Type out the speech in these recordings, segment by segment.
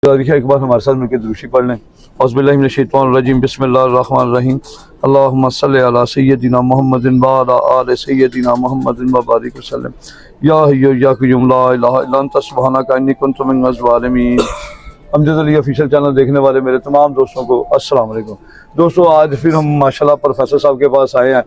एक बार हमारे साथ मिलकर दुरूशी पढ़ लें। औज़ुबिल्लाहि मिनश्शैतानिर्रजीम बिस्मिल्लाहिर्रहमानिर्रहीम अल्लाहुम्मा सल्लि अला सय्यदिना मुहम्मदिन व अला आलि सय्यदिना मुहम्मदिन व बारिक वसल्लम। या हय्यु या क़य्यूम ला इलाहा इल्ला अंता सुब्हानका इन्नी कुन्तु मिनज़ ज़ालिमीन। अमजद अली ऑफिशियल चैनल देखने वाले मेरे तमाम दोस्तों को अस्सलाम वालेकुम। दोस्तों, आज फिर हम माशाल्लाह प्रोफेसर साहब के पास आए हैं,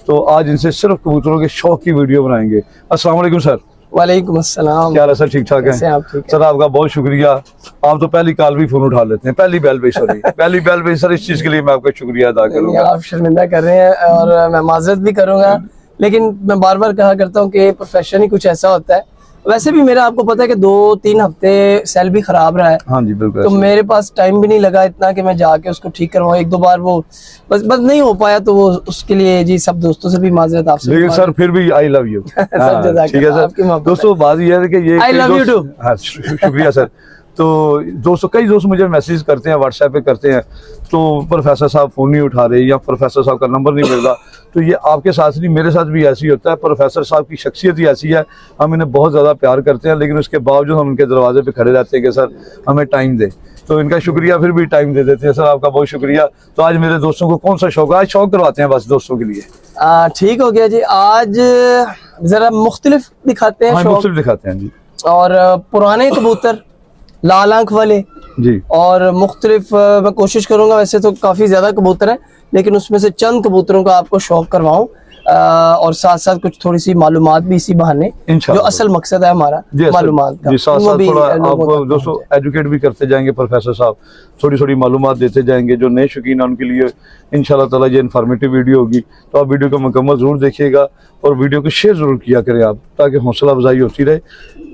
तो आज इनसे सिर्फ कबूतरों के शौक की वीडियो बनाएंगे। अस्सलाम वालेकुम सर। वालेकुम अस्सलाम। क्या हाल है सर? ठीक ठाक है सर? आपका बहुत शुक्रिया। आप तो पहली कॉल भी फोन उठा लेते हैं, पहली बेल पे सॉरी पहली बेल पे सर, इस चीज के लिए मैं आपका शुक्रिया अदा करूंगा। आप शर्मिंदा कर रहे हैं और मैं माजरत भी करूंगा, लेकिन मैं बार बार कहा करता हूं कि प्रोफेशन ही कुछ ऐसा होता है। वैसे भी मेरा आपको पता है कि 2-3 हफ्ते सेल भी खराब रहा है। हाँ जी बिल्कुल। तो मेरे पास टाइम भी नहीं लगा इतना कि मैं जाके उसको ठीक करवाऊं। 1-2 बार वो बस नहीं हो पाया, तो वो उसके लिए जी सब दोस्तों से भी माजरत आपसे। लेकिन सर फिर भी आई लव यू। ठीक है सर। दोस्तों बात ये है कि ये आई लव यू टू। हाँ शुक्रिया सर। तो दोस्तों कई दोस्त मुझे मैसेज करते हैं, व्हाट्सएप पे करते हैं, तो प्रोफेसर साहब फ़ोन नहीं उठा रहे या प्रोफेसर साहब का नंबर नहीं मिल रहा। तो ये आपके साथ नहीं, मेरे साथ भी ऐसे ही होता है। प्रोफेसर साहब की शख्सियत ही ऐसी है, हम इन्हें बहुत ज़्यादा प्यार करते हैं, लेकिन उसके बावजूद हम उनके दरवाजे पे खड़े रहते हैं कि सर हमें टाइम दें। तो इनका शुक्रिया, फिर भी टाइम दे देते हैं सर, आपका बहुत शुक्रिया। तो आज मेरे दोस्तों को कौन सा शौक है? आज शौक करवाते हैं बस दोस्तों के लिए। ठीक हो गया जी। आज जरा मुख्तलिफ दिखाते हैं, मुख्तलिफ दिखाते हैं जी। और पुराने कबूतर, लाल आंख वाले जी, और मुख्तलिफ मैं कोशिश करूंगा। वैसे तो काफी ज्यादा कबूतर हैं, लेकिन उसमें से चंद कबूतरों का आपको शौक करवाऊं, और साथ साथ कुछ थोड़ी सी मालूमात भी इसी बहाने, जो असल मकसद है हमारा मालूमात का। साथ साथ थोड़ा आप दोस्तों एजुकेट भी करते जाएंगे, प्रोफेसर साहब थोड़ी थोड़ी मालूमात देते जाएंगे। जो नए शौकीन है उनके लिए इंशाल्लाह ताला ये इन्फॉर्मेटिव वीडियो होगी। तो आप वीडियो को मुकम्मल जरूर देखिएगा और वीडियो को शेयर जरूर किया करें आप, ताकि हौसला अफजाई होती रहे।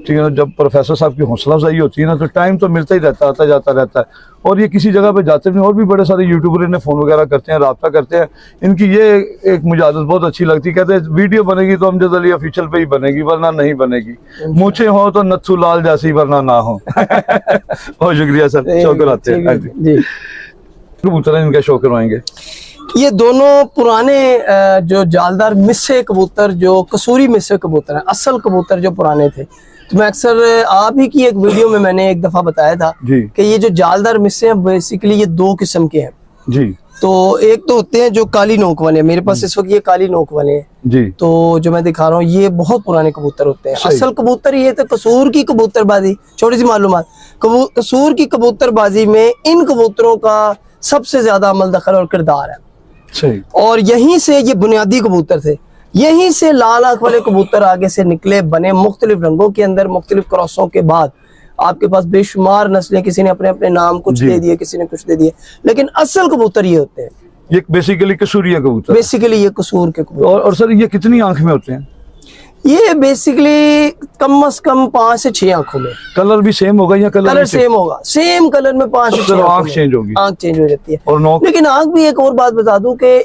ठीक है ना? जब प्रोफेसर साहब की हौसला अफजाई होती है ना, तो टाइम तो मिलता ही रहता, आता जाता रहता है। और ये किसी जगह पे जाते नहीं, और भी बड़े सारे यूट्यूबर इन्हें फ़ोन वगैरह करते हैं, रब्ता करते हैं। इनकी ये एक मुझे आदत बहुत अच्छी लगती है, कहते हैं वीडियो बनेगी तो अमजद अली ऑफिशियल पे ही बनेगी, वरना नहीं बनेगी। मूछे हो तो नत्थू लाल जैसी, वरना ना हो। बहुत शुक्रिया सर, शौक कराते हैं जी। कबूतर इनका शौक करवाएंगे। ये दोनों पुराने जो जालदार मिस्से कबूतर, जो कसूरी मिस्से कबूतर है, असल कबूतर जो पुराने थे। तो मैं अक्सर आप ही की एक वीडियो में मैंने एक दफा बताया था कि ये जो जालदार मिस्से हैं बेसिकली ये 2 किस्म के हैं जी। तो एक तो होते हैं जो काली नोक वाले, मेरे पास इस वक्त ये काली नोक वाले हैं जी। तो जो मैं दिखा रहा हूँ ये बहुत पुराने कबूतर होते हैं। असल कबूतर ये तो कसूर की कबूतरबाजी, छोटी सी मालूमात, कसूर की कबूतरबाजी में इन कबूतरों का सबसे ज्यादा अमल दखल और किरदार है। और यहीं से ये बुनियादी कबूतर थे, यहीं से लाल आंख वाले कबूतर आगे से निकले, बने मुख्तलिफ रंगों के अंदर, मुख्तलिफ क्रॉसों के बाद आपके पास बेशुमार नस्लें, किसी ने अपने अपने नाम कुछ दे दिए, किसी ने कुछ दे दिए, लेकिन असल कबूतर ये होते हैं। ये बेसिकली कसूरिया कबूतर, बेसिकली ये कसूर के कबूतर। और सर ये कितनी आंख में होते हैं? ये बेसिकली कम से कम 5 से 6 आंखों में। कलर भी सेम होगा या कलर सेम होगा? सेम कलर में 5 से 6 आंख चेंज होगी, आंख चेंज हो जाती है। और नोक, लेकिन आंख भी एक और बात बता दूं कि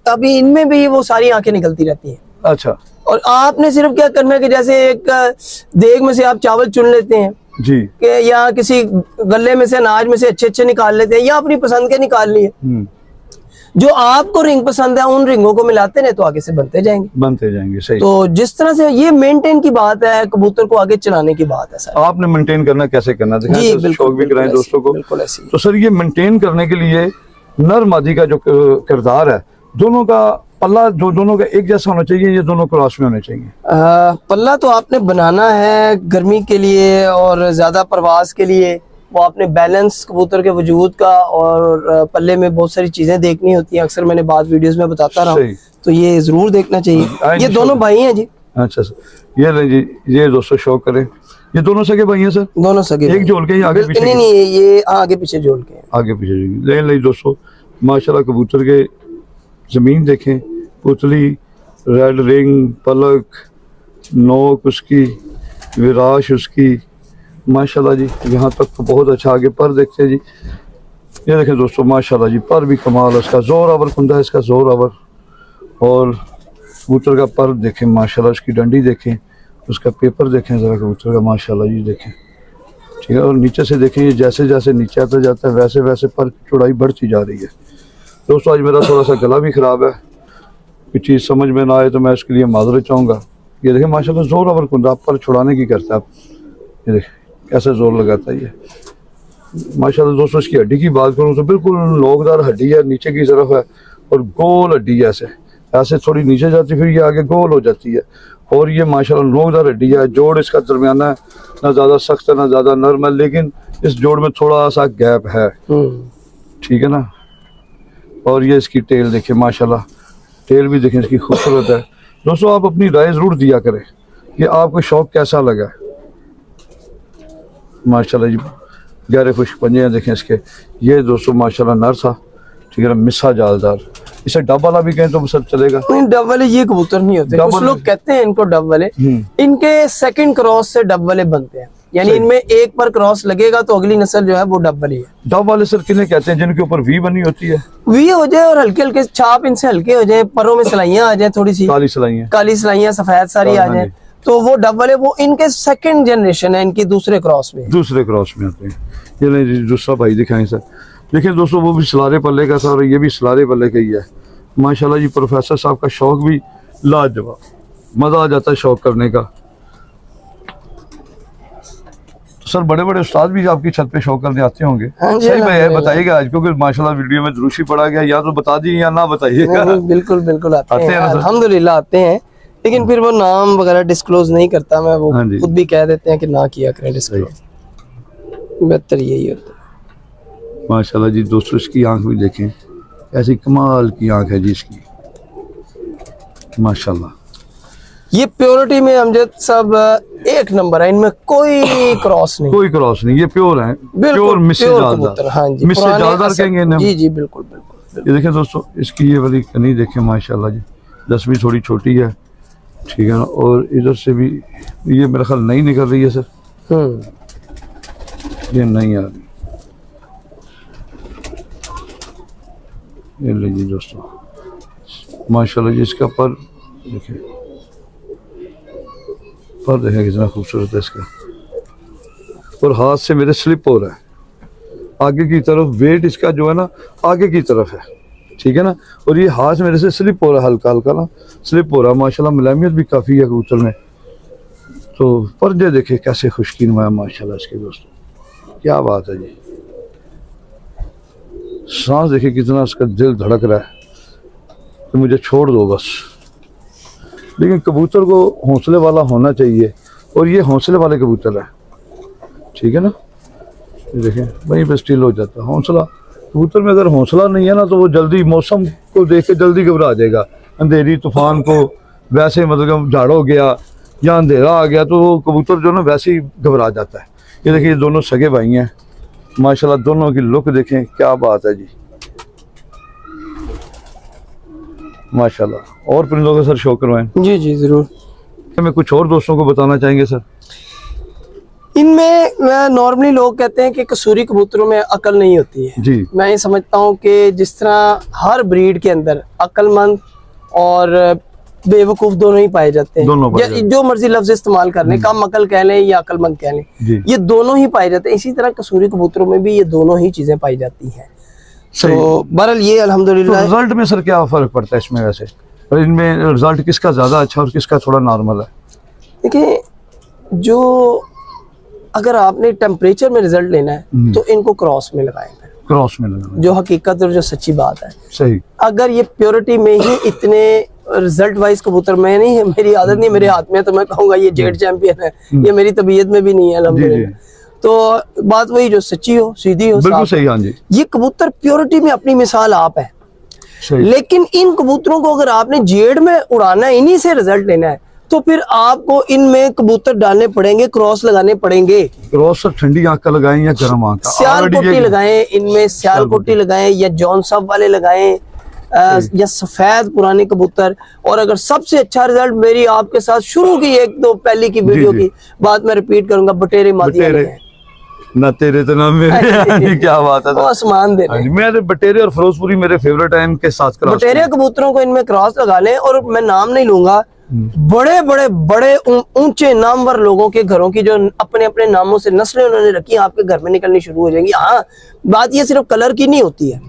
अभी इनमें भी वो सारी आंखें निकलती रहती हैं। अच्छा। और आपने सिर्फ क्या करना है कि जैसे एक देग में से आप चावल चुन लेते हैं जी, कि या किसी गले में से अनाज में से अच्छे निकाल लेते हैं, या अपनी पसंद के निकाल लिए, जो आपको रिंग पसंद है उन रिंगों को मिलाते हैं, तो आगे से बनते जाएंगे। सही। तो जिस तरह से ये मेंटेन की बात है, कबूतर को आगे चलाने की बात है सर। आपने मेंटेन करना कैसे करना है, शौक भी कराएं दोस्तों को। बिल्कुल ऐसी। तो सर ये मेंटेन करने के लिए नर मादी का जो किरदार है, दोनों का पल्ला जो दोनों का एक जैसा होना चाहिए, ये दोनों क्रॉस में होने चाहिए। पल्ला तो आपने बनाना है गर्मी के लिए और ज्यादा प्रवास के लिए, वो आपने बैलेंस कबूतर के वजूद का, और पल्ले में बहुत सारी चीजें देखनी होती हैं, अक्सर मैंने बाद वीडियोस में बताता रहा हूँ, तो ये जरूर देखना चाहिए। ये दोनों भाई हैं जी। अच्छा सर, ये ले जी, ये दोस्तों शौक करें। ये दोनों सगे भाई हैं सर? दोनों सगे। एक जोड़ के आगे पीछे? नहीं, ये आगे पीछे जोड़ के, आगे पीछे ले दोस्तों। माशाल्लाह कबूतर के जमीन देखें, पुतली, रेड रिंग, पलक, नोक उसकी, विराश उसकी, माशाल्लाह जी यहाँ तक तो बहुत अच्छा। आगे पर देखते हैं जी, ये देखें दोस्तों माशाल्लाह जी, पर भी कमाल, उसका जोर आवर कुंदा है, इसका जोर आवर। और कबूतर का पर देखें माशाल्लाह, उसकी डंडी देखें, उसका पेपर देखें ज़रा कबूतर का, माशाल्लाह जी देखें। ठीक है, और नीचे से देखें, ये जैसे जैसे नीचे आता जाता है वैसे वैसे पर की चौड़ाई बढ़ती जा रही है। दोस्तों आज मेरा थोड़ा सा गला भी ख़राब है, कोई चीज़ समझ में ना आए तो मैं उसके लिए माजरत चाहूँगा। ये देखें माशाल्लाह जोर आवर कुंदा, पर छुड़ाने की करता है। आप ये देखें कैसे जोर लगाता है ये, माशाल्लाह दोस्तों इसकी हड्डी की बात करूँ तो बिल्कुल लोकदार हड्डी है, नीचे की तरफ है और गोल हड्डी है, ऐसे ऐसे थोड़ी नीचे जाती फिर ये आगे गोल हो जाती है और ये माशाल्लाह लोकदार हड्डी है। जोड़ इसका दरमियाना है, ना ज़्यादा सख्त है ना ज़्यादा नरम है, लेकिन इस जोड़ में थोड़ा सा गैप है, ठीक है ना। और ये इसकी टेल देखें माशाल्लाह, टेल भी देखें इसकी खूबसूरत है। दोस्तों आप अपनी राय ज़रूर दिया करें कि आपको शौक कैसा लगा। माशाल्लाह जी गहरे खुश्क पंजे हैं देखें इसके। ये दोस्तों माशाल्लाह नर था, ठीक है ना, मिस्सा जालदार। इसे डब वाला भी कहें तो सब चलेगा। नहीं, डब वाले ये कबूतर नहीं होते, कुछ लोग कहते हैं इनको डब वाले, इनके सेकंड क्रॉस से डब वाले बनते हैं, यानी इनमें एक पर क्रॉस लगेगा तो अगली नस्ल जो है वो डब वाली है। डब वाले सर किन्हें कहते हैं? जिनके ऊपर वी बनी होती है, वी हो जाए और हल्के हल्के छाप इनसे हल्के हो जाए, परों में सिलाइयां आ जाए, थोड़ी सी काली सिलाइयां सफेद सारी आ जाए, तो वो डब वाले वो इनके सेकंड जनरेशन है, इनकी दूसरे क्रॉस में आते हैं। ये नहीं दूसरा भाई दिखाएं सर। देखिए दोस्तों वो भी सलारे पल्ले का था और ये भी सलारे पल्ले का ही है। माशाल्लाह जी प्रोफेसर साहब का शौक भी लाजवाब, मजा आ जाता है शौक करने का। तो सर बड़े बड़े उस्ताद भी आपकी छत पे शौक करने आते होंगे? सही भाई बताइएगा आज, क्योंकि माशाल्लाह वीडियो में दुरुशी पड़ा गया, या तो बता दी या ना बताइएगा। बिल्कुल बिल्कुल आते हैं अल्हम्दुलिल्लाह आते हैं, लेकिन फिर वो नाम वगैरह डिस्क्लोज नहीं करता मैं, वो खुद भी कह देते हैं कि ना किया करें डिस्क्लोज, बेहतर यही होता है। माशाल्लाह जी दोस्तों इसकी आंख भी देखें, ऐसी कमाल की आंख है जी इसकी माशाल्लाह। ये प्योरिटी में अमजद सब एक नंबर है, इनमें कोई क्रॉस नहीं, ये प्योर है, प्योर मिस्से जालदार। हाँ जी, मिस्से जालदार कहेंगे ना जी बिल्कुल बिल्कुल। ये देखें दोस्तों इसकी ये वाली कनी देखें माशाल्लाह जी, दसवीं थोड़ी छोटी है, ठीक है ना, और इधर से भी ये मेरा ख्याल नहीं निकल रही है सर, ये नहीं आ रही। ये लीजिए दोस्तों माशाल्लाह जी इसका पर देखिए, पर देखें कितना खूबसूरत है इसका, और हाथ से मेरे स्लिप हो रहा है आगे की तरफ, वेट इसका जो है ना आगे की तरफ है, ठीक है ना, और ये हाथ मेरे से स्लिप हो रहा है, हल्का हल्का ना स्लिप हो रहा है। माशाल्लाह मुलायमियत भी काफ़ी है कबूतर में। तो पर्दे देखे कैसे खुशकीन है माशाल्लाह इसके दोस्तों, क्या बात है जी। सांस देखे कितना उसका दिल धड़क रहा है कि मुझे छोड़ दो बस। लेकिन कबूतर को हौसले वाला होना चाहिए, और ये हौसले वाले कबूतर है, ठीक है ना। देखें वहीं पे स्टिल हो जाता है हौसला। कबूतर में अगर हौसला नहीं है ना तो वो जल्दी मौसम को देख के जल्दी घबरा जाएगा, अंधेरी तूफान को वैसे मतलब झाड़ हो गया या अंधेरा आ गया तो वो कबूतर जो ना वैसे ही घबरा जाता है। ये देखिए ये दोनों सगे भाई हैं माशाल्लाह, दोनों की लुक देखें क्या बात है जी माशाल्लाह। और परिंदों का सर शौक करवाएं? जी जी जरूर। मैं कुछ और दोस्तों को बताना चाहेंगे सर? इनमें नॉर्मली लोग कहते हैं कि कसूरी कबूतरों में अकल नहीं होती है जी। मैं ये समझता हूँ कि जिस तरह हर ब्रीड के अंदर अक्लमंद और बेवकूफ दोनों ही पाए जाते हैं, जो मर्जी लफ्ज इस्तेमाल कर लें, कम अकल कह लें या अक्लमंद कह लें, ये दोनों ही पाए जाते हैं। इसी तरह कसूरी कबूतरों में भी ये दोनों ही चीजें पाई जाती हैं। तो बहरहाल ये अल्हम्दुलिल्लाह। तो रिजल्ट में सर क्या फर्क पड़ता है इसमें वैसे, और इनमें रिजल्ट किसका ज्यादा अच्छा और किसका थोड़ा नॉर्मल है? देखिए जो अगर आपने टेम्परेचर में रिजल्ट लेना है तो इनको क्रॉस में लगाएंगे, क्रॉस में लगाएंगे, जो हकीकत और जो सच्ची बात है। सही। अगर ये प्योरिटी में ही इतने रिजल्ट वाइज कबूतर में नहीं है, मेरी आदत नहीं, मेरे हाथ में तो मैं कहूँगा ये जेड चैंपियन है, ये मेरी तबीयत में भी नहीं है अल्हम्दुलिल्लाह। तो बात वही जो सच्ची हो सीधी हो, बिल्कुल सही। हाँ जी, ये कबूतर प्योरिटी में अपनी मिसाल आप है। लेकिन इन कबूतरों को अगर आपने जेड में उड़ाना है, इन्हीं से रिजल्ट लेना है, तो फिर आपको इनमें कबूतर डालने पड़ेंगे, क्रॉस लगाने पड़ेंगे। क्रॉस ठंडी आंख का लगाएं या गर्म आंख का? सियालकोटी लगाएं, इनमें सियालकोटी लगाएं या जॉन साहब वाले लगाएं, या सफेद पुराने कबूतर। और अगर सबसे अच्छा रिजल्ट मेरी आपके साथ शुरू की एक दो पहली की वीडियो की बात मैं रिपीट करूंगा, बटेरे मादिया ना तेरे तो ना मेरे। क्या बात है, आसमान दे रहे। मेरे बटेरे और फिरोजपुरी मेरे फेवरेट है, इनके साथ बटेरे कबूतरों को इनमें क्रॉस लगा लें। और मैं नाम नहीं लूंगा, बड़े बड़े बड़े ऊंचे नामवर लोगों के घरों की जो अपने अपने नामों से नस्लें उन्होंने रखी, आपके घर में निकलनी शुरू हो जाएंगी। हाँ, बात ये सिर्फ कलर की नहीं होती है,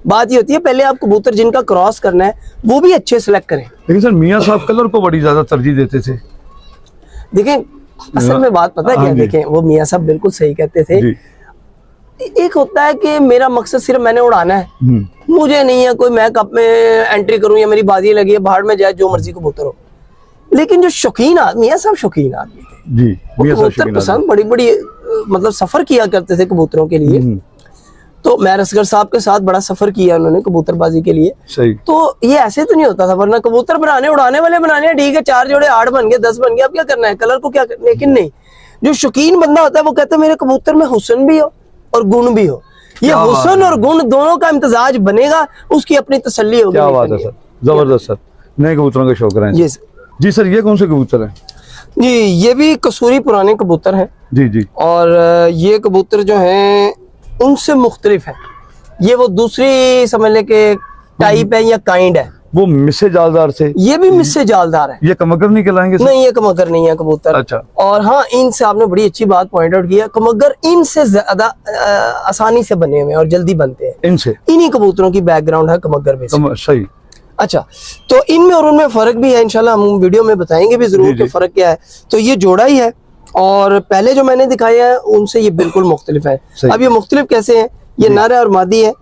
बात ये होती है पहले आप कबूतर जिनका क्रॉस करना है वो भी अच्छे सिलेक्ट करें। लेकिन सर मियां साहब कलर को बड़ी ज्यादा तरजीह देते थे। देखें असल में बात पता है क्या, देखें वो मियां साहब बिल्कुल सही कहते थे। एक होता है कि मेरा मकसद सिर्फ मैंने उड़ाना है, मुझे नहीं है कोई मैं कब में एंट्री करूं या मेरी बाजी लगी है, बाहर में जाए जो मर्जी कबूतर हो। लेकिन जो शौकीन आदमी है, सब शौकीन आदमी थे जी, वो कबूतर पसंद बड़ी बड़ी मतलब सफर किया करते थे कबूतरों के लिए। तो मैं असगर साहब के साथ बड़ा सफर किया उन्होंने कबूतरबाजी के लिए। सही। तो ये ऐसे तो नहीं होता था, वरना कबूतर बनाने उड़ाने वाले बनाने ठीक है, 4 जोड़े 8 बन गए 10 बन गए, अब क्या करना है, कलर को क्या करना। लेकिन नहीं, जो शौकीन बंदा होता है वो कहता है मेरे कबूतर में हुस्न भी हो और गुण भी हो, ये हुस्न और गुण दोनों का इम्तजाज बनेगा, उसकी अपनी तसल्ली होगी। क्या बात है सर, जबरदस्त सर, नए कबूतरों के शौक रहे हैं। जी सर, ये कौन से कबूतर हैं? जी ये भी कसूरी पुराने कबूतर हैं जी जी। और ये कबूतर जो हैं उनसे मुख्तलिफ है, ये वो दूसरी समझ ले के टाइप है या काइंड है। वो मिस्से जालदार से, ये भी मिस्से जालदार है। ये कमगर नहीं कहलाएंगे? नहीं, ये कमगर नहीं है कबूतर। अच्छा। और हाँ, इनसे आपने बड़ी अच्छी बात पॉइंट आउट किया, कमगर इनसे ज्यादा आसानी से बने हुए हैं और जल्दी बनते हैं इनसे। इन्हीं कबूतरों की बैकग्राउंड है कमगर में। सही। अच्छा, तो इनमें और उनमें फर्क भी है, इंशाल्लाह हम वीडियो में बताएंगे भी जरूर कि फर्क क्या है। तो ये जोड़ा ही है और पहले जो मैंने दिखाया है उनसे ये बिल्कुल मुख्तलिफ है। अब ये मुख्तलिफ कैसे है, ये नर है और मादी है।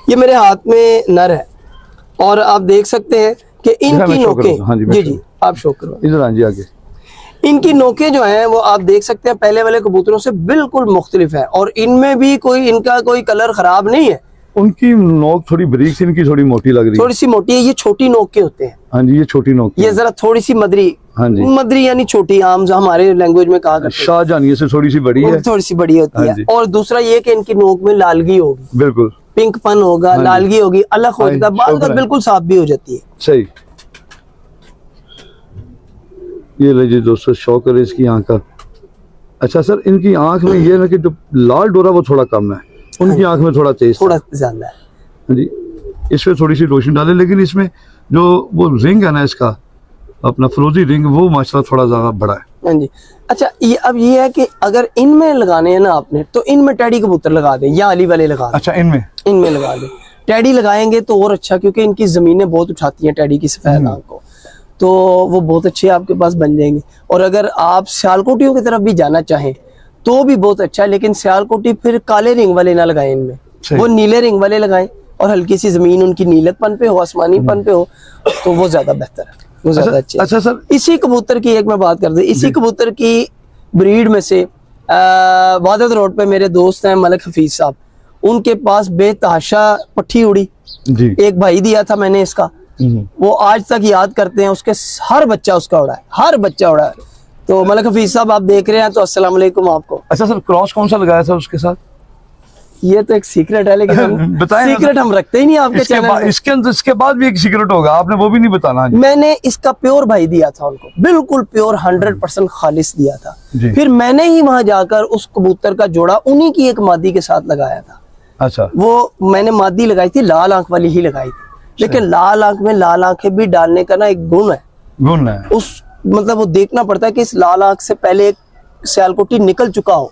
ये मेरे हाथ में नर है और आप देख सकते हैं कि इनकी नोकें, जी जी आप शो करो इधर आइए आगे। इनकी नोकें जो हैं वो आप देख सकते हैं पहले वाले कबूतरों से बिल्कुल मुख्तलिफ है और इनमें भी कोई इनका कोई कलर खराब नहीं है। उनकी नोक थोड़ी बारीक सी, इनकी थोड़ी मोटी लग रही है। थोड़ी सी मोटी है, ये छोटी नोक के होते हैं। हाँ जी, ये छोटी नोक, ये जरा थोड़ी सी मदरी। हाँ जी, मदरी यानी छोटी, आम जो हमारे लैंग्वेज में कहा करते हैं। शाहजहानी से थोड़ी सी बड़ी है, थोड़ी सी बड़ी होती है। और दूसरा ये कि इनकी नोक में लालगी होगी, बिल्कुल पिंक पन होगा, लालगी होगी, अलग होगा, बाद बिल्कुल साफ भी हो जाती है। सही। ये ले जी दोस्तों, शौक है इसकी आंख का। अच्छा सर, इनकी आंख में ये ना कि जो लाल डोरा वो थोड़ा कम है, उनकी आंख में थोड़ा तेज, थोड़ा ज्यादा है। हाँ जी, इसमें थोड़ी सी रोशनी डाले, लेकिन इसमें जो वो रिंग है ना इसका अपना फिरोजी रिंग, वो माशाल्लाह थोड़ा ज्यादा बड़ा है। हाँ जी। अच्छा, ये अब ये है कि अगर इनमें लगाने हैं ना आपने, तो इनमें टैडी कबूतर लगा दें या अली वाले लगा दें। अच्छा, इनमें लगा दें। टैडी लगाएंगे तो और अच्छा, क्योंकि इनकी जमीनें बहुत उठाती हैं टैडी की सफेद आंख को, तो वो बहुत अच्छे आपके पास बन जाएंगे। और अगर आप सियालकोटियों की तरफ भी जाना चाहें तो भी बहुत अच्छा है, लेकिन सियालकोटी फिर काले रिंग वाले ना लगाएं इनमें, वो नीले रिंग वाले लगाएं और हल्की सी जमीन उनकी नीलतपन पे हो, आसमानीपन पे हो, तो वो ज्यादा बेहतर है, वो ज्यादा अच्छे। अच्छा सर, इसी कबूतर की एक मैं बात कर दूं, इसी कबूतर की ब्रीड में से वादत रोड पे मेरे दोस्त हैं मलिक हफीज साहब, उनके पास बेतहाशा पट्टी उड़ी जी। एक भाई दिया था मैंने इसका, वो आज तक याद करते हैं, उसके हर बच्चा उसका उड़ा है, हर बच्चा उड़ा है। तो मलिक हफीज साहब आप देख रहे हैं तो अस्सलाम वालेकुम आपको। अच्छा सर, क्रॉस कौन सा लगाया था उसके साथ? ये तो एक सीक्रेट है, लेकिन हम सीक्रेट हम रखते ही नहीं आपके चैनल में। इसके बाद भी एक सीक्रेट होगा, आपने वो भी नहीं बताना। मैंने इसका प्योर भाई दिया था उनको, बिल्कुल प्योर 100% खालिस दिया था। फिर मैंने ही वहां जाकर उस कबूतर का जोड़ा उन्हीं की एक मादी के साथ लगाया था। अच्छा, वो मैंने मादी लगाई थी, लाल आंख वाली ही लगाई थी, लेकिन लाल आंख में लाल आंखें भी डालने का ना एक गुण है, उस मतलब वो देखना पड़ता है कि इस लाल आंख से पहले एक सियालकोटी निकल चुका हो।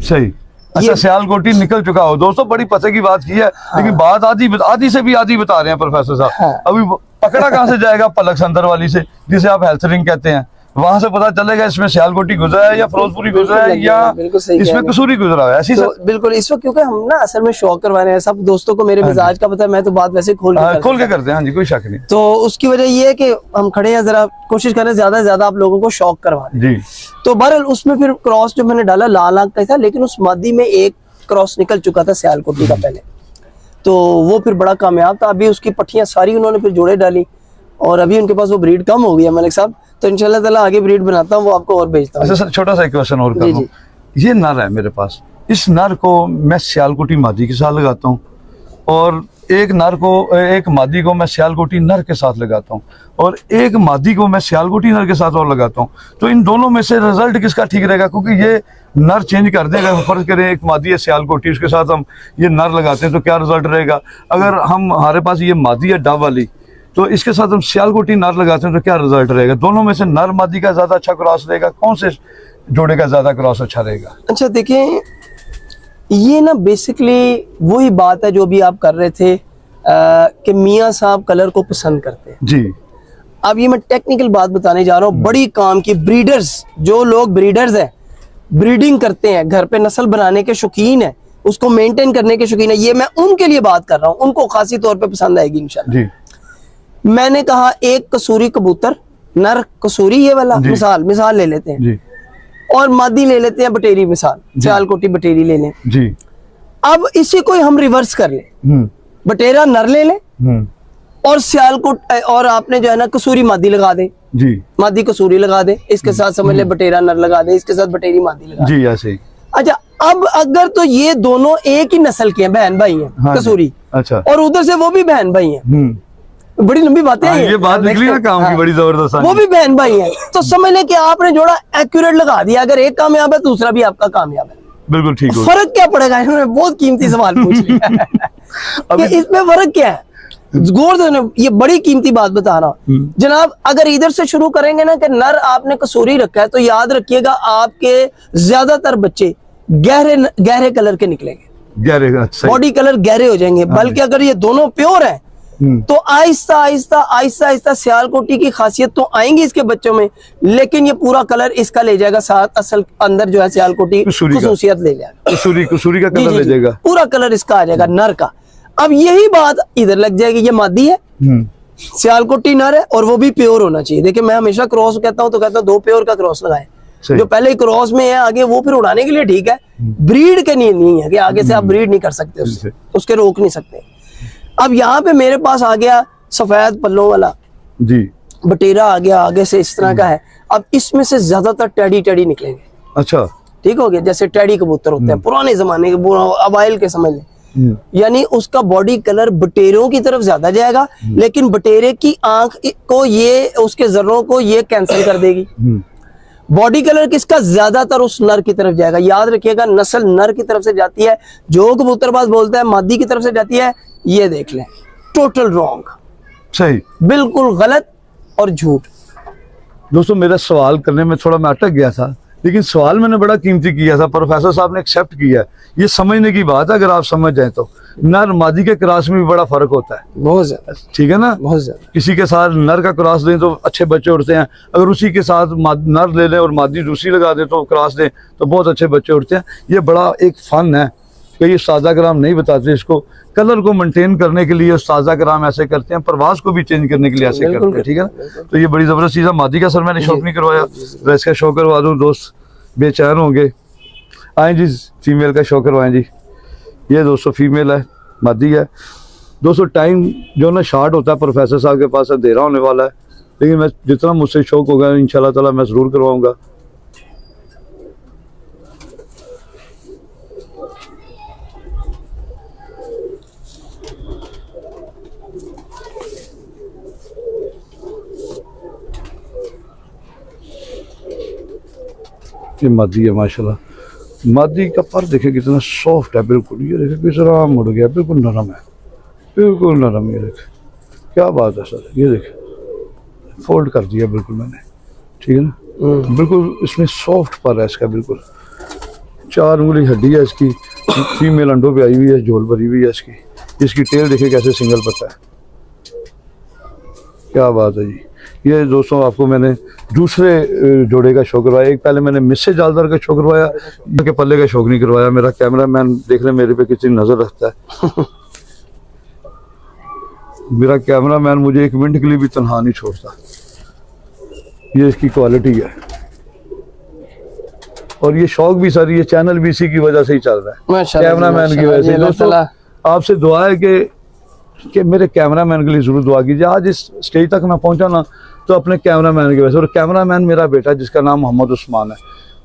सही। अच्छा, सियालकोटी निकल चुका हो। दोस्तों, बड़ी पते की बात की है। हाँ। लेकिन बात आधी से भी आधी बता रहे हैं प्रोफेसर साहब। हाँ। अभी पकड़ा कहाँ से जाएगा? पलक संदर वाली से, जिसे आप हेल्थ रिंग कहते हैं, वहां से पता चलेगा इसमें सियालकोटी गुजरा है या फिरोजपुरी गुजरा है या इसमें कसूरी गुजरा है। ऐसी तो बिल्कुल इस वक्त, क्योंकि हम ना असल में शौक करवा रहे हैं, सब दोस्तों को मेरे मिजाज का पता है, मैं तो बात वैसे खोल के करते हैं। हाँ जी, कोई शक नहीं। तो उसकी वजह ये है कि हम खड़े हैं, जरा कोशिश करें ज्यादा से ज्यादा आप लोगों को शौक करवाने जी। तो बहरहाल उसमें फिर क्रॉस जो मैंने डाला लाल आंख का था, लेकिन उस मादी में एक क्रॉस निकल चुका था सियालकोटी का पहले, तो वो फिर बड़ा कामयाब था। अभी उसकी पट्टियां सारी उन्होंने फिर जोड़े डाली और अभी उनके पास वो ब्रीड कम हो गई है मलिक साहब, तो इंशाल्लाह ताला आगे ब्रीड बनाता हूँ, वो आपको और भेजता हूँ। अच्छा सर, छोटा सा एक क्वेश्चन और कर लूं। ये नर है मेरे पास, इस नर को मैं सियालकोटी मादी के साथ लगाता हूँ और एक नर को, एक मादी को मैं सियालकोटी नर के साथ लगाता हूँ और एक मादी को मैं सियालकोटी नर के साथ और लगाता हूँ, तो इन दोनों में से रिजल्ट किसका ठीक रहेगा? क्योंकि ये नर चेंज कर देगा। फर्ज करें एक मादी है सियालकोटी, उसके साथ हम ये नर लगाते हैं तो क्या रिजल्ट रहेगा? अगर हम हमारे पास ये मादी है डब वाली, तो इसके साथ हम सियालकोटी नर लगाते हैं तो क्या रिजल्ट रहेगा? दोनों में से नर मादी का ज्यादा अच्छा क्रॉस रहेगा? कौन से जोड़े का ज्यादा क्रॉस अच्छा रहेगा? अच्छा देखें, ये ना बेसिकली वही बात है जो भी आप कर रहे थे कि मियाँ साहब कलर को पसंद करते हैं जी। अब ये मैं टेक्निकल बात बताने जा रहा हूँ, बड़ी काम की। ब्रीडर्स, जो लोग ब्रीडर्स हैं, ब्रीडिंग करते हैं, घर पे नस्ल बनाने के शौकीन है, उसको मेंटेन करने के शौकीन है, ये मैं उनके लिए बात कर रहा हूँ, उनको खासी तौर पे पसंद आएगी इंशाल्लाह जी। मैंने कहा एक कसूरी कबूतर, नर कसूरी ये वाला, मिसाल ले लेते हैं जी। और मादी ले लेते हैं बटेरी, मिसाल सियालकोटी बटेरी ले लें जी। अब इसी को हम रिवर्स कर लें, बटेरा नर ले लें और सियालकोट और आपने जो है ना कसूरी मादी लगा दे जी, मादी कसूरी लगा दे, इसके साथ समझ ले बटेरा नर लगा दे, इसके साथ बटेरी मादी लगा जी, ऐसे ही। अच्छा अब अगर तो ये दोनों एक ही नस्ल के हैं, बहन भाई हैं, हाँ कसूरी, अच्छा, और उधर से वो भी बहन भाई हैं, बड़ी लंबी बातें हैं ये बात निकली ना काम की, बड़ी जबरदस्त। वो भी बहन भाई हैं, तो समझ लें कि आपने जोड़ा एक्यूरेट लगा दिया, अगर एक कामयाब है दूसरा भी आपका कामयाब है। बिल्कुल ठीक हो। फर्क क्या पड़ेगा? इन्होंने बहुत कीमती सवाल पूछ लिया कि इसमें फर्क क्या है, गौर से, ये बड़ी कीमती बात बता रहा हूँ जनाब। अगर इधर से शुरू करेंगे ना कि नर आपने कसूरी रखा है, तो याद रखिएगा आपके ज्यादातर बच्चे गहरे कलर के निकलेंगे, गहरे, बॉडी कलर गहरे हो जाएंगे। बल्कि अगर ये दोनों प्योर हैं तो आहिस्ता आहिस्ता सियालकोटी की खासियत तो आएंगी इसके बच्चों में, लेकिन ये पूरा कलर इसका ले जाएगा साथ, असल अंदर जो है सियालकोटी खसूसियत ले जाएगा, कसूरी का कलर ले जाएगा, पूरा कलर इसका आ जाएगा नर का। अब यही बात इधर लग जाएगी, ये मादी है, सियालकोटी नर है, और वो भी प्योर होना चाहिए। देखिए मैं हमेशा क्रॉस कहता हूँ, तो कहता हूँ 2 प्योर का क्रॉस लगाए, जो पहले क्रॉस में है आगे वो फिर उड़ाने के लिए ठीक है, ब्रीड के लिए नहीं है कि आगे से आप ब्रीड नहीं कर सकते उससे, उसके रोक नहीं सकते। अब यहाँ पे मेरे पास आ गया सफेद पल्लों वाला जी, बटेरा आ गया, आगे से इस तरह का है। अब इसमें से ज्यादातर टेडी निकलेंगे। अच्छा, ठीक हो गया, जैसे टेडी कबूतर होते हैं पुराने जमाने के, अवाइल के समझ लें, यानी उसका बॉडी कलर बटेरों की तरफ ज्यादा जाएगा, लेकिन बटेरे की आंख को ये, उसके जर्रों को ये कैंसिल कर देगी। बॉडी कलर किसका ज्यादातर उस नर की तरफ जाएगा। याद रखिएगा नस्ल नर की तरफ से जाती है, जो कबूतरबाज बोलता है मादी की तरफ से जाती है, ये देख लें, टोटल रॉन्ग, सही, बिल्कुल गलत और झूठ। दोस्तों मेरा सवाल करने में थोड़ा मैं अटक गया था, लेकिन सवाल मैंने बड़ा कीमती किया था, प्रोफेसर साहब ने एक्सेप्ट किया। ये समझने की बात है, अगर आप समझ जाए तो नर मादी के क्रॉस में भी बड़ा फर्क होता है, बहुत ज्यादा, ठीक है ना, बहुत ज्यादा। किसी के साथ नर का क्रॉस दें तो अच्छे बच्चे उड़ते हैं, अगर उसी के साथ नर ले लें और मादी दूसरी लगा दें तो क्रॉस दें तो बहुत अच्छे बच्चे उड़ते हैं। ये बड़ा एक फन है, कई उस्तादा कराम नहीं बताते इसको, कलर को मेंटेन करने के लिए उस्तादा कराम ऐसे करते हैं, परवाज को भी चेंज करने के लिए ऐसे करते हैं, ठीक है ना। तो ये बड़ी जबरदस्त चीज़ है। मादी का सर मैंने शौक नहीं करवाया, तो इसका शौक करवा दूँ, दोस्त बेचैन होंगे। आए जी, फीमेल का शौक करवाएं जी। ये दोस्तों फीमेल है, मादी है। दोस्तों टाइम जो ना शार्ट होता है, प्रोफेसर साहब के पास अंधेरा होने वाला है, लेकिन मैं जितना मुझसे शौक होगा इंशाल्लाह ताला मैं ज़रूर करवाऊँगा। ये मादी है माशाल्लाह, मादी का पर देखे कितना सॉफ्ट है, बिल्कुल ये देखे किस तरह मुड़ गया, बिल्कुल नरम है, बिल्कुल नरम। ये देखे क्या बात है सर, ये देखे फोल्ड कर दिया बिल्कुल मैंने, ठीक है ना, बिल्कुल इसमें सॉफ्ट पर है इसका, बिल्कुल 4 उंगली हड्डी है इसकी, फीमेल अंडों पे आई हुई है, झोल भरी हुई है इसकी। इसकी टेल देखे कैसे सिंगल पत्ता है, क्या बात है जी। ये दोस्तों आपको मैंने दूसरे जोड़े का शौक करवाया, एक पहले मैंने मिस्से जालदार का शौक करवाया, के पल्ले का शौक नहीं करवाया। मेरा कैमरामैन देख ले मेरे पे कितनी नजर रखता है मेरा कैमरामैन मुझे 1 मिनट के लिए भी तन्हा नहीं छोड़ता। ये इसकी क्वालिटी है, और ये शौक भी सारी, ये चैनल भी इसी की वजह से ही चल रहा है, कैमरामैन की वजह से। दोस्तों आपसे दुआ है कि मेरे कैमरामैन के लिए जरूर दुआ कीजिए। आज इस स्टेज तक मैं पहुंचा ना तो अपने कैमरामैन की वजह से, और कैमरामैन मेरा बेटा जिसका नाम मोहम्मद उस्मान है,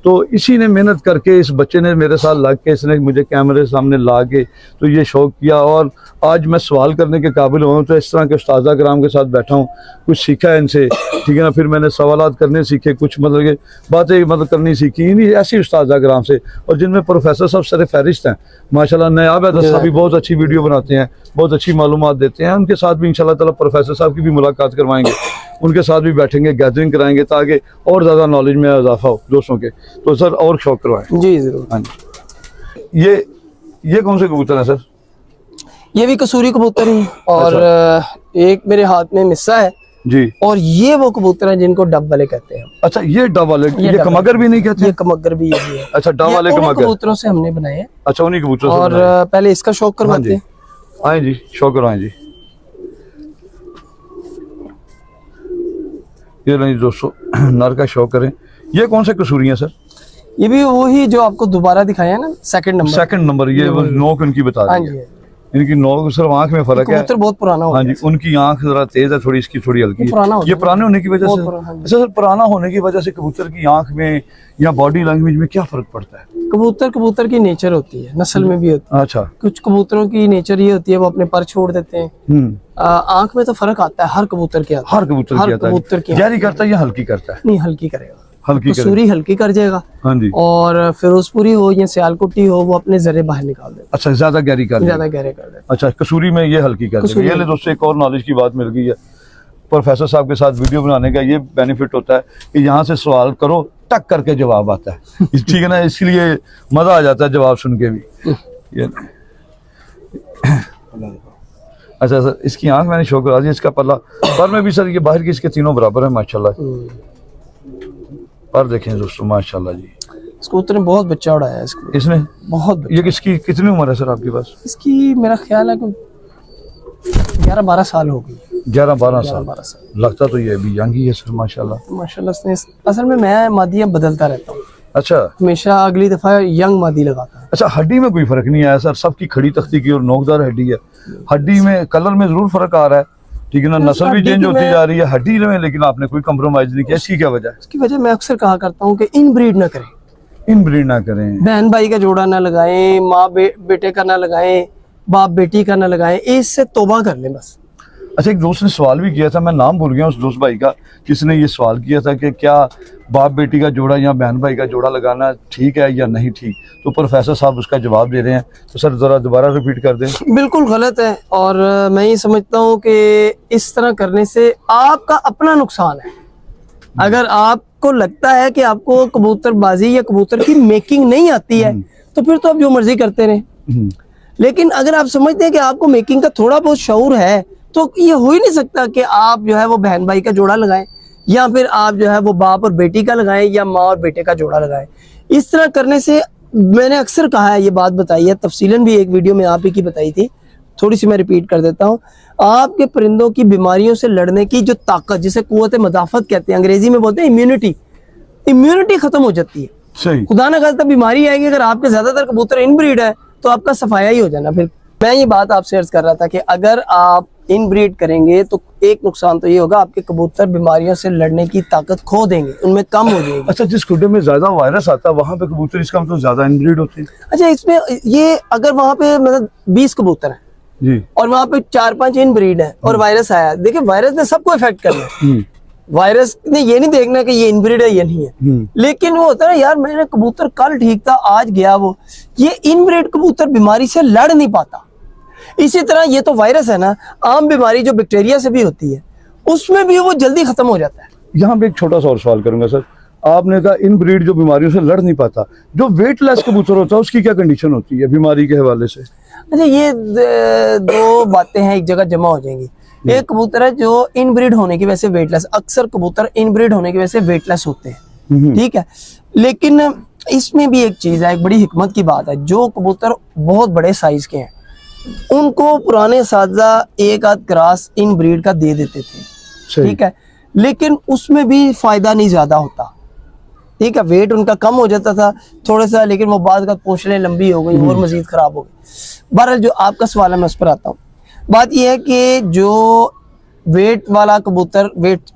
तो इसी ने मेहनत करके, इस बच्चे ने मेरे साथ लग के, इसने मुझे कैमरे सामने ला के तो ये शौक किया, और आज मैं सवाल करने के काबिल हुआ हूँ। तो इस तरह के उस्तादा कराम के साथ बैठा हूँ, कुछ सीखा है इनसे, ठीक है ना। फिर मैंने सवालात करने सीखे, कुछ मतलब के बातें मतलब करनी सीखी, नहीं ऐसी उस्तादा कराम से, और जिनमें प्रोफेसर साहब सर फहरिस्त हैं माशाल्लाह। नयाब है भी बहुत अच्छी वीडियो बनाते हैं, बहुत अच्छी मालूमात देते हैं। उनके साथ भी इंशाल्लाह ताला प्रोफेसर साहब की भी मुलाकात करवाएंगे, उनके साथ भी बैठेंगे, गैदरिंग कराएंगे, ताकि और ज़्यादा नॉलेज में इजाफा हो दोस्तों के। तो सर और शौक करवाएं जी जरूर। हाँ जी। ये कौन से कबूतर है सर? ये भी कसूरी कबूतर ही, और एक मेरे हाथ में मिस्सा है, जी। और ये वो कबूतर हैं जिनको डब वाले कहते हैं। अच्छा, ये डब वाले, ये कमगर भी नहीं कहते? ये कमगर भी यही है। अच्छा, डब वाले कमगर कबूतरों से हमने बनाए हैं। अच्छा, उन्हीं कबूतरों से। और पहले इसका शौक करवाते हैं। आए जी, शौक करवाएं जी। ये नहीं दोस्तों, नर का शौक करें। ये कौन से कसूरी हैं सर? ये भी वही जो आपको दोबारा दिखाया ना, सेकंड नंबर। Second number. ये नोक उनकी बता रही है। इनकी नोक सिर्फ आंख में फर्क है। कबूतर बहुत पुराना हो हाँ जी, उनकी आंख जरा तेज है थोड़ी, इसकी थोड़ी हल्की है। ये पुराने होने की वजह से। अच्छा सर, पुराना होने की वजह से कबूतर की आंख में या बॉडी लैंग्वेज में क्या फर्क पड़ता है? कबूतर की नेचर होती है, नस्ल में भी होती है। अच्छा। कुछ कबूतरों की नेचर ये होती है, वो अपने पर छोड़ देते हैं। आंख में तो फर्क आता है, हर कबूतर के आता है। हर कबूतर की जारी करता है या हल्की करता है? नहीं, हल्की करेगा। हल्की कसूरी हल्की कर जाएगा। हाँ जी। और फिरोजपुरी हो या सियालकोटी हो, वो अपने जरे बाहर निकाल देगा। अच्छा, ज्यादा गहरी कर ज्यादा गहरे कर देगा। अच्छा, कसूरी में ये हल्की कर देगा। ये दोस्तों एक और नॉलेज की बात मिल गई है। प्रोफेसर साहब के साथ वीडियो बनाने का ये बेनिफिट होता है कि यहाँ से सवाल करो, टक करके जवाब आता है। ठीक है ना, इसलिए मजा आ जाता है जवाब सुन के भी। ये अच्छा सर, इसकी आंख मैंने शो करा दी, इसका पल्ला पर में भी सर ये बाहर की इसके तीनों बराबर है माशाल्लाह। पर देखें दोस्तों माशाल्लाह जी, कबूतर ने बहुत बच्चा उड़ाया है इसने बहुत। ये किसकी कितनी उम्र है सर आपके पास? इसकी मेरा ख्याल है कि 11-12 साल हो गई। 11-12 साल लगता तो ये अभी यंग ही है सर माशाल्लाह। माशाल्लाह। असल में मैं मादियाँ बदलता रहता हूँ। अच्छा। हमेशा अगली दफा यंग मादी लगाता है। अच्छा, हड्डी में कोई फर्क नहीं आया सर? सबकी खड़ी तख्ती की और नोकदार हड्डी है। हड्डी में कलर में जरूर फर्क आ रहा है, ठीक है ना, नस्ल भी चेंज होती जा रही है हड्डी में, लेकिन आपने कोई कम्प्रोमाइज नहीं किया। इसकी क्या वजह है? इसकी वजह मैं अक्सर कहा करता हूँ कि इनब्रीड ना करें। इनब्रीड ना करें, बहन भाई का जोड़ा ना लगाएं, माँ बेटे का ना लगाएं, बाप बेटी का ना लगाएं, इससे तौबा कर लें बस। अच्छा, एक दोस्त ने सवाल भी किया था, मैं नाम भूल गया उस दोस्त भाई का, किसने ये सवाल किया था कि क्या बाप बेटी का जोड़ा या बहन भाई का जोड़ा लगाना ठीक है या नहीं ठीक? तो प्रोफेसर साहब उसका जवाब दे रहे हैं, तो सर जरा दोबारा रिपीट कर दें। बिल्कुल गलत है, और मैं ये समझता हूँ कि इस तरह करने से आपका अपना नुकसान है। अगर आपको लगता है कि आपको कबूतरबाजी या कबूतर की मेकिंग नहीं आती है, तो फिर तो आप जो मर्जी करते रहें। लेकिन अगर आप समझते हैं कि आपको मेकिंग का थोड़ा बहुत शऊर है, तो ये हो ही नहीं सकता कि आप जो है वो बहन भाई का जोड़ा लगाएं, या फिर आप जो है वो बाप और बेटी का लगाएं, या माँ और बेटे का जोड़ा लगाएं। इस तरह करने से मैंने अक्सर कहा है, ये बात बताई है तफसीलन भी, एक वीडियो में आप ही की बताई थी, थोड़ी सी मैं रिपीट कर देता हूँ। आपके परिंदों की बीमारियों से लड़ने की जो ताकत, जिसे कुव्वत मदाफत कहते हैं, अंग्रेजी में बोलते हैं इम्यूनिटी खत्म हो जाती है। सही। खुदा ना खास्ता बीमारी आएगी, अगर आपके ज्यादातर कबूतर इनब्रीड है तो आपका सफाया ही हो जाना। फिर मैं ये बात आपसे अर्ज कर रहा था कि अगर आप इनब्रीड करेंगे तो एक नुकसान तो ये होगा, आपके कबूतर बीमारियों से लड़ने की ताकत खो देंगे, उनमें कम हो जाएगी। अच्छा, जिस खुडे में ज्यादा वायरस आता है वहाँ पे कबूतर इसका मतलब ज्यादा इनब्रीड होते हैं? अच्छा, इसमें ये अगर वहाँ पे मतलब 20 कबूतर है जी, और वहाँ पे 4-5 इनब्रीड है और वायरस आया, देखिए वायरस ने सबको इफेक्ट करना है। वायरस ने ये नहीं देखना कि ये इनब्रीड है या नहीं है, लेकिन वो होता है ना यार, मेरा कबूतर कल ठीक था आज गया वो, ये इनब्रीड कबूतर बीमारी से लड़ नहीं पाता। इसी तरह ये तो वायरस है ना, आम बीमारी जो बैक्टीरिया से भी होती है, उसमें भी वो जल्दी खत्म हो जाता है। यहाँ पे एक छोटा सा और सवाल करूंगा सर, आपने कहा इनब्रीड जो बीमारियों से लड़ नहीं पाता, जो वेटलेस कबूतर होता है उसकी क्या कंडीशन होती है बीमारी के हवाले से? अच्छा, ये दो बातें हैं एक जगह जमा हो जाएंगी। एक कबूतर है जो इनब्रीड होने की वजह से वेटलेस, अक्सर कबूतर इनब्रीड होने की वजह से वेटलेस होते हैं, ठीक है, लेकिन इसमें भी एक चीज है, एक बड़ी हिकमत की बात है, जो कबूतर बहुत बड़े साइज के हैं उनको पुराने साजा एक आध क्रॉस इनब्रीड का दे देते थे, ठीक है, लेकिन उसमें भी फायदा नहीं ज्यादा होता, ठीक है, वेट उनका कम हो जाता था थोड़ा सा, लेकिन वो बाद का पोंछलें लंबी हो गई और मजीद खराब हो गई। बहरहाल जो आपका सवाल है मैं उस पर आता हूँ। बात यह है कि जो वेट वाला कबूतर,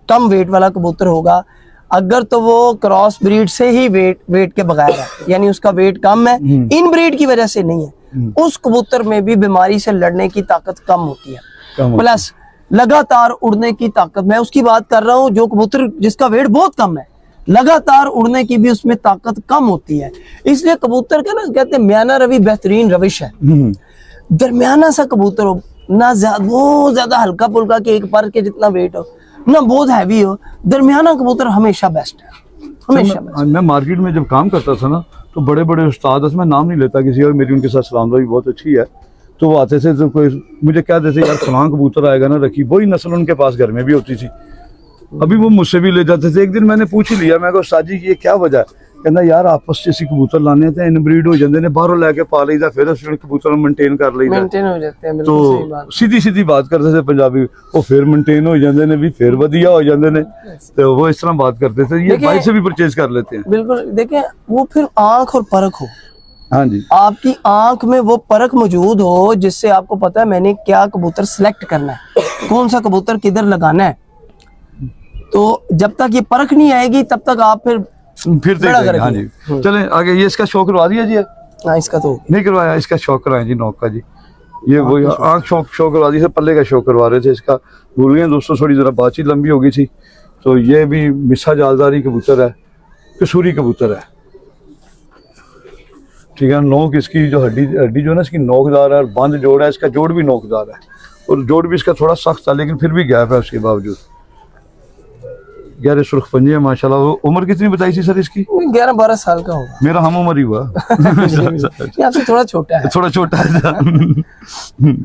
कम वेट वाला कबूतर होगा, अगर तो वो क्रॉस ब्रीड से ही वेट के बगैर है, यानी उसका वेट कम है, इन ब्रीड की वजह से नहीं है, उस कबूतर में भी बीमारी से लड़ने की ताकत कम होती है, प्लस लगातार उड़ने की ताकत, मैं उसकी बात कर रहा हूँ जो कबूतर जिसका वेट बहुत कम है, लगातार उड़ने की भी उसमें ताकत कम होती है। इसलिए कबूतर का ना कहते हैं म्याना रवि बेहतरीन रविश है, दरमियाना सा कबूतर हो, ना बहुत ज्यादा हल्का पुल्का के एक पर के जितना वेट हो, ना बहुत हैवी हो, दरमियाना कबूतर हमेशा बेस्ट है, हमेशा बेस्ट। मैं मार्केट में जब काम करता था ना, तो बड़े बड़े उस्ताद, मैं नाम नहीं लेता किसी और, मेरी उनके साथ सलामदरी बहुत अच्छी है, तो वो आते थे तो कोई मुझे क्या देते, यार फलां कबूतर आएगा ना रखी, वही नस्ल उनके पास घर में भी होती थी, अभी वो मुझसे भी ले जाते थे। एक दिन मैंने पूछ ही लिया, मैं कहा साजी की ये क्या वजह है? कहना यार आपस च कबूतर लाने थे इनब्रीड हो जाते हैं, बाहरों लैके पा लीदा, फिर कबूतर मेनटेन कर लीदा, मेंटेन हो जाते हैं। बिल्कुल सही बात। तो सीधी सीधी बात करते थे पंजाबी, वो फिर मेनटेन हो जाते हैं भी, फिर वधिया हो जाते हैं, तो वो इस तरह बात करते थे। ये बाहर से भी परचेज कर लेते हैं। बिल्कुल, देखिए वो फिर आंख और परख हो, हाँ जी, आपकी आंख में वो परख मौजूद हो जिससे आपको पता है मैंने क्या कबूतर सिलेक्ट करना है, कौन सा कबूतर किधर लगाना है। तो जब तक ये परख नहीं आएगी तब तक आप फिर देखेंगे। हाँ जी, चलें आगे। ये इसका शौक करवा दिया जी? हाँ, इसका तो नहीं करवाया, इसका शौक कराएं जी नौक का जी। ये वही आंख शौक करवा दी, पल्ले का शौक करवा रहे थे इसका। भूल गए दोस्तों, थोड़ी जरा बातचीत लंबी हो गई थी। तो ये भी मिसा जालदारी कबूतर है, कसूरी कबूतर है, ठीक है। नोक इसकी जो हड्डी जो है ना इसकी नोकदार है, और बंद जोड़ है, इसका जोड़ भी नोकदार है, और जोड़ भी इसका थोड़ा सख्त था लेकिन फिर भी गैप है उसके बावजूद। गहरे सुर्ख पंजे है माशाल्लाह। वो उम्र कितनी बताई थी सर इसकी? 11-12 साल का होगा। मेरा हम उम्र ही हुआ। ये आपसे थोड़ा छोटा है। थोड़ा छोटा है।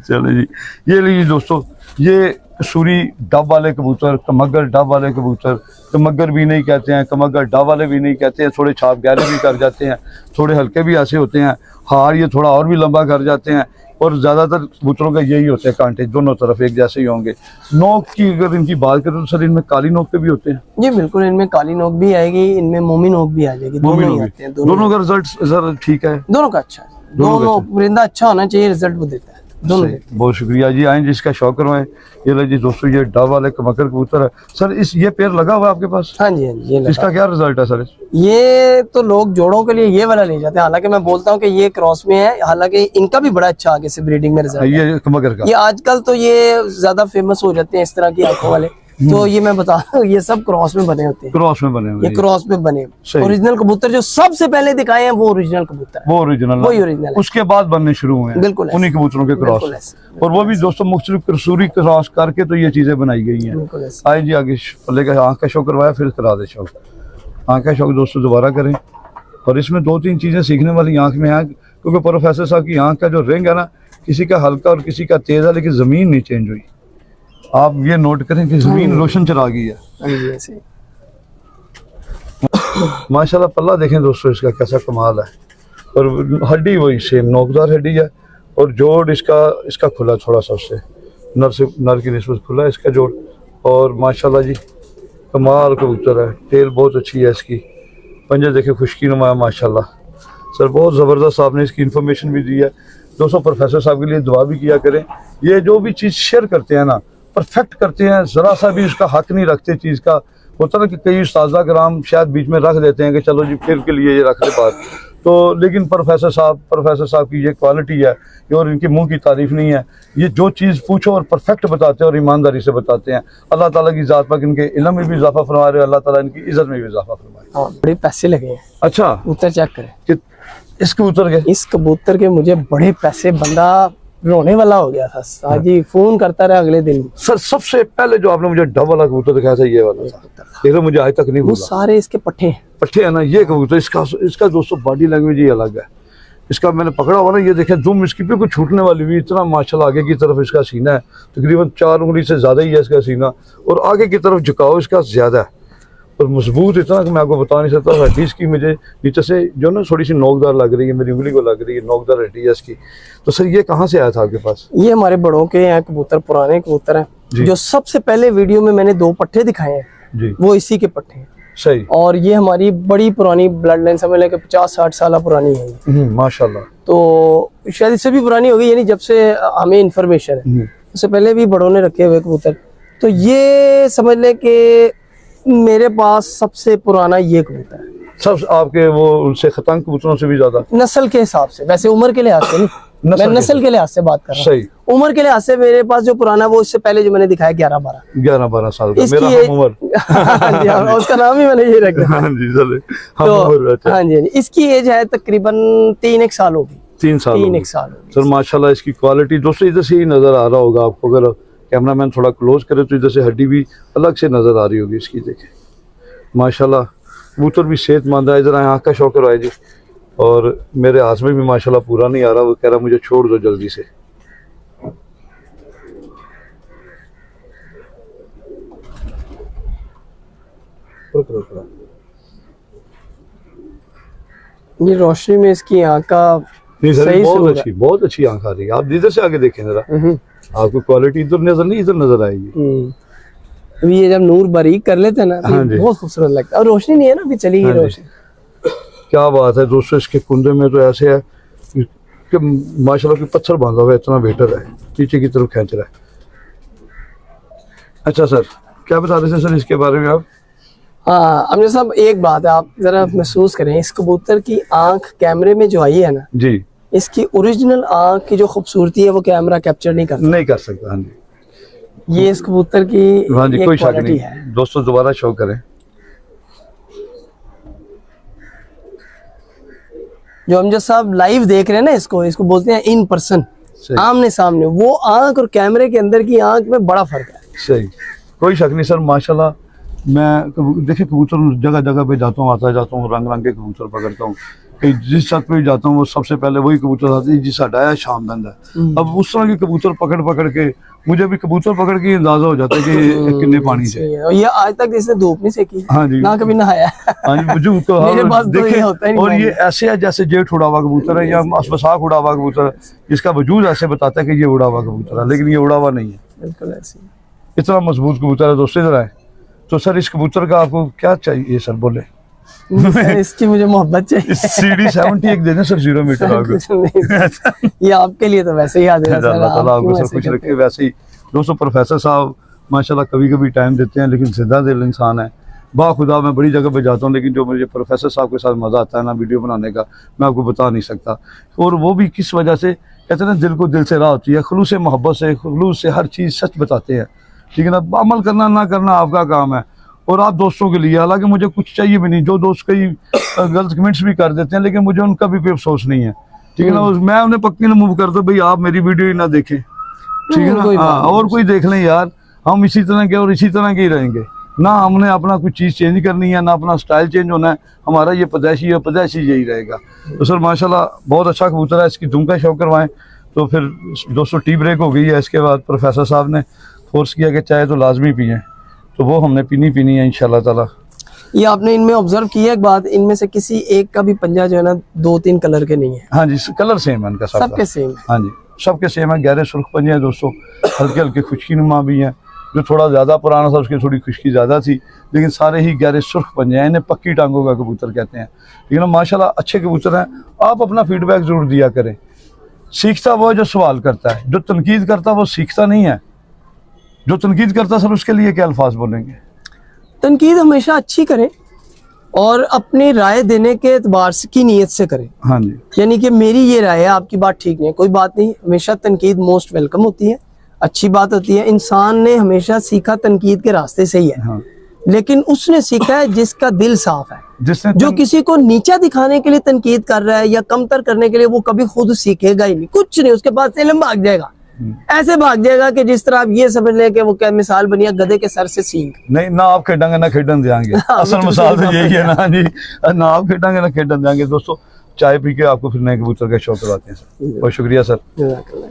चलो जी, ये लीजिए दोस्तों, ये कसूरी डब वाले कबूतर, कमगर डब वाले कबूतर, कमगर भी नहीं कहते हैं, कमगर डब वाले भी नहीं कहते हैं। थोड़े छाप गहरे भी कर जाते हैं, थोड़े हल्के भी ऐसे होते हैं, हार ये थोड़ा और भी लंबा कर जाते हैं, और ज़्यादातर कबूतरों का यही होते हैं, कांटे दोनों तरफ एक जैसे ही होंगे। नोक की अगर इनकी बात करें तो सर इनमें काली नोक पे भी होते हैं जी? बिल्कुल, इनमें काली नोक भी आएगी, इनमें मोमी नोक भी आ जाएगी, दोनों ही आते हैं। दोनों का रिजल्ट सर ठीक है? दोनों का अच्छा है, दोनों परिंदा अच्छा होना चाहिए, रिजल्ट वो देता है दोनों। बहुत शुक्रिया जी, आए जिसका शौक करवाएं। ये लो जी दोस्तों, ये डब वाले कमकर कबूतर है सर। ये पेयर लगा हुआ है आपके पास? हाँ जी, हाँ जी, ये इसका क्या रिजल्ट है सर? ये तो लोग जोड़ों के लिए ये वाला ले जाते हैं, हालांकि मैं बोलता हूँ कि ये क्रॉस में है, हालांकि इनका भी बड़ा अच्छा आगे से ब्रीडिंग में रिजल्ट है। ये कमकर का, ये आजकल तो ये ज्यादा फेमस हो जाते हैं इस तरह की आंखों वाले, तो ये मैं बता रहा हूँ ये सब क्रॉस में बने होते हैं। क्रॉस में बने हुए, ये क्रॉस में बने। ओरिजिनल कबूतर जो सबसे पहले दिखाए हैं वो ओरिजिनल कबूतर है, वो ओरिजिनल, वही ओरिजिनल है। उसके बाद बनने शुरू हुए हैं बिल्कुल उन्हीं कबूतरों के क्रॉस, और वो भी दोस्तों मुख्तलिफ कसूरी क्रॉस करके तो ये चीजें बनाई गई हैं। आए जी आगे पल्ले का आंख का शौक करवाया, फिर करा दे शौक। आंख का शौक दोस्तों दोबारा करें, और इसमें 2-3 चीजें सीखने वाली आंख में है, क्योंकि प्रोफेसर साहब की आंख का जो रिंग है ना, किसी का हल्का और किसी का तेज है, लेकिन जमीन नहीं चेंज हुई। आप ये नोट करें कि जमीन रोशन चला गई है। माशाल्लाह पल्ला देखें दोस्तों इसका कैसा कमाल है, और हड्डी वही सेम नोकदार हड्डी है, और जोड़ इसका खुला थोड़ा सा, उससे नर की निस्बत खुला है इसका जोड़। और माशाल्लाह जी कमाल कबूतर है, टेल बहुत अच्छी है इसकी, पंजे देखे खुशकी नुमा है माशाल्लाह सर, बहुत ज़बरदस्त। आपने इसकी इन्फॉर्मेशन भी दी है दोस्तों। प्रोफेसर साहब के लिए दुआ भी किया करें। ये जो भी चीज़ शेयर करते हैं ना, परफेक्ट करते हैं, ज़रा सा भी उसका हक नहीं रखते चीज़ का। होता ना कि कई उस्ताज़ा कराम शायद बीच में रख देते हैं कि चलो जी फिर के लिए ये रख ले बात, तो लेकिन प्रोफेसर साहब की ये क्वालिटी है, और इनके मुंह की तारीफ नहीं है। ये जो चीज़ पूछो और परफेक्ट बताते हैं और ईमानदारी से बताते हैं। अल्लाह ताला की ज़ात पर इनके इल्म में भी इजाफा फरमा रहे, अल्लाह ताला इनकी इज्जत में भी इजाफा फरमाए। बड़े पैसे लगे हैं। अच्छा, कबूतर चेक करें, इस कबूतर के मुझे बड़े पैसे, बंदा रोने वाला हो गया था साजी, फोन करता रहा अगले दिन। सर सबसे पहले जो आपने मुझे डब वाला कबूतर दिखाया था, ये वाला था, ये मुझे आज तक नहीं भूला। सारे इसके पट्टे है ना, ये कबूतर इसका दोस्तों बॉडी लैंग्वेज ही अलग है। इसका मैंने पकड़ा हुआ ना, ये देखें दुम इसकी बिल्कुल छूटने वाली भी, इतना माशाल्लाह आगे की तरफ इसका सीना है, तकरीबन 4 उंगली से ज्यादा ही है इसका सीना, और आगे की तरफ झुकाव इसका ज्यादा है, और मजबूत इतना कि मैं आपको बता नहीं सकता। हड्डी इसकी मुझे नीचे से जो ना थोड़ी सी नोकदार लग रही है, मेरी उंगली को लग रही है, नोकदार हड्डी है इसकी। तो सर ये कहाँ से आया था आपके पास? ये हमारे बड़ों के यहाँ कबूतर, पुराने कबूतर हैं, जो सबसे पहले वीडियो में मैंने 2 पट्टे दिखाए हैं जी, वो इसी के पट्टे हैं। सही। और ये हमारी बड़ी पुरानी ब्लड लाइन, समझ लें कि 50-60 साल पुरानी है माशाल्लाह। तो शायद इससे भी पुरानी होगी, यानी जब से हमें इंफॉर्मेशन है, उससे पहले भी बड़ों ने रखे हुए कबूतर। तो ये समझ लें कि मेरे पास सबसे पुराना ये कबूतर है। सब आपके वो उनसे खतंग कबूतरों से भी ज्यादा नस्ल के हिसाब से, वैसे उम्र के लिहाज से नहीं, मैं नस्ल के लिहाज से बात कर रहा हूँ। सही। उम्र के लिहाज से मेरे पास जो पुराना, वो इससे पहले जो मैंने दिखाया 11-12 साल का मेरा उम्र। उसका नाम ही मैंने ये रखा। हाँ जी, इसकी एज है तकरीबन 3 साल होगी। 3 साल सर माशाल्लाह। इसकी क्वालिटी दोस्तों इधर से ही नजर आ रहा होगा आपको, अगर कैमरामैन थोड़ा क्लोज करे तो इधर से हड्डी भी अलग से नजर आ रही होगी इसकी। देखें माशाल्लाह कबूतर भी सेहतमंद है। इधर आँख का शौक करवाए जी, और मेरे हाथ में भी माशाल्लाह पूरा नहीं आ रहा, वो कह रहा मुझे छोड़ दो जल्दी से। ऊपर करो थोड़ा। ये रोशनी में इसकी आँख का नहीं सर, सही बहुत अच्छी आंख आ रही है। आप इधर से आगे देखें जरा, आपको क्वालिटी इधर नजर नहीं, इधर नजर आएगी। अभी ये जब नूर बारीक कर लेते हैं ना, तो ये बहुत खूबसूरत लगता है। और रोशनी नहीं है ना, अभी चली गई रोशनी। क्या बात है दोस्तों, इसके कुंडे में तो ऐसे है कि माशाल्लाह की पत्थर बांधा हुआ है, इतना बेटर है, पीछे की तरफ खींच रहा है। अच्छा सर, क्या बता रहे थे सर इसके बारे में आप? हाँ अमजद साहब, एक बात है, आप जरा महसूस करें, इस कबूतर की आंख कैमरे में जो आई है ना जी, इसकी ओरिजिनल आंख की जो खूबसूरती है वो कैमरा कैप्चर नहीं कर सकता। हाँ जी, ये इस कबूतर की हाँ जी, कोई शक नहीं है। दोस्तों, दोबारा शो करें। जो अमजद साहब लाइव देख रहे हैं ना, इसको बोलते हैं इन पर्सन, आमने सामने। वो आंख और कैमरे के अंदर की आंख में बड़ा फर्क है। सही, कोई शक नहीं सर। माशाल्लाह, मैं देखिए कबूतर जगह जगह पे जाता हूँ, आता जाता हूँ, रंग रंग के कबूतर पकड़ता हूँ। कहीं जिस छत पे जाता हूँ वो सबसे पहले वही कबूतर आते हैं जिस हटाया शामदंद है। अब उस तरह के कबूतर पकड़ पकड़ के मुझे भी कबूतर पकड़ के अंदाजा हो जाता है कि कितने पानी से। और ये आज तक इसने धूप नहीं सेकी, हाँ जी, ना कभी नहाया। हाँ जी, मुझे तो मेरे पास तो ये होता ही नहीं। और ये ऐसे है जैसे जेठ उड़ा हुआ कबूतर है या असबसाक उड़ा हुआ कबूतर है, जिसका वजूद ऐसे बताता है कि ये उड़ा हुआ कबूतर है, लेकिन ये उड़ा हुआ नहीं है। बिल्कुल ऐसे इतना मजबूत कबूतर है दोस्तों। इधर आए तो सर, इस कबूतर का आपको क्या चाहिए सर, बोले? इसकी मुझे मोहब्बत चाहिए। CD 71 देना सर, 0 मीटर आपको। ये आपके लिए तो वैसे ही याद है। अल्लाह ताला आपको सब कुछ रखे। वैसे ही दोस्तों, प्रोफेसर साहब माशाल्लाह कभी कभी टाइम देते हैं, लेकिन जिंदा दिल इंसान है। बाखुदा मैं बड़ी जगह पे जाता हूँ, लेकिन जो मुझे प्रोफेसर साहब के साथ मज़ा आता है ना वीडियो बनाने का, मैं आपको बता नहीं सकता। और वो भी किस वजह से, कहते हैं ना, दिल को दिल से राह होती है, खुलूस से मोहब्बत से, खुलूस से हर चीज़ सच बताते हैं। ठीक है ना, अमल करना ना करना आपका काम है, और आप दोस्तों के लिए। हालांकि मुझे कुछ चाहिए भी नहीं, जो दोस्त कई गलत कमेंट्स भी कर देते हैं, लेकिन मुझे उनका भी कोई अफसोस नहीं है। ठीक है ना, मैं उन्हें पक्की ना मूव कर दो, भाई आप मेरी वीडियो ही ना देखें, ठीक है ना, हाँ, और कोई देख लें यार, हम इसी तरह के और इसी तरह के ही रहेंगे ना। हमने अपना कुछ चीज़ चेंज करनी है ना, अपना स्टाइल चेंज होना है, हमारा ये पैदाइशी है, पैदाइशी यही रहेगा। तो सर माशाल्लाह बहुत अच्छा कबूतर है, इसकी धुन का शौक करवाएं। तो फिर दोस्तों टी ब्रेक हो गई है, इसके बाद प्रोफेसर साहब ने फोर्स किया कि चाय तो लाजमी पिएँ, तो वो हमने पीनी है इंशाल्लाह ताला। ये आपने इनमें ऑब्जर्व किया एक बात, इनमें से किसी एक का भी पंजा जो है ना 2-3 कलर के नहीं है। हाँ जी, कलर सेम है इनका, सबके सेम। हाँ जी, सबके सेम है। गहरे सुर्ख पंजे हैं दोस्तों, हल्के हल्के खुश्की नुमा भी हैं। जो थोड़ा ज़्यादा पुराना था उसकी थोड़ी खुश्की ज़्यादा थी, लेकिन सारे ही गहरे सुर्ख पंजे हैं। इन्हें पक्की टांगों का कबूतर कहते हैं। लेकिन माशाल्लाह अच्छे कबूतर हैं। आप अपना फीडबैक ज़रूर दिया करें। सीखता वो जो सवाल करता है, जो तनकीद करता वो सीखता नहीं है। जो तनकीद करता सर, उसके लिए क्या अल्फाज बोलेंगे? तनकीद हमेशा अच्छी करें और अपनी राय देने के एतबार से की नीयत से करें। हाँ जी, यानी कि मेरी ये राय है, आपकी बात ठीक नहीं है, कोई बात नहीं। हमेशा तनकीद मोस्ट वेलकम होती है, अच्छी बात होती है। इंसान ने हमेशा सीखा तनकीद के रास्ते से ही है। हाँ। लेकिन उसने सीखा है जिसका दिल साफ है। जिसने जो किसी को नीचा दिखाने के लिए तनकीद कर रहा है या कमतर करने के लिए, वो कभी खुद सीखेगा ही नहीं, कुछ नहीं। उसके पास इल्म भाग जाएगा, ऐसे भाग जाएगा कि जिस तरह आप ये समझ लें कि वो क्या मिसाल बनी है गधे के सर से सींग। नहीं, ना आप खेडेंगे ना खेडन देंगे। असल मिसाल तो यही है ना जी, ना आप खेडेंगे ना खेडन देंगे। दोस्तों, चाय पी के आपको फिर नए कबूतर का शौक करवाते हैं सर। बहुत शुक्रिया सर।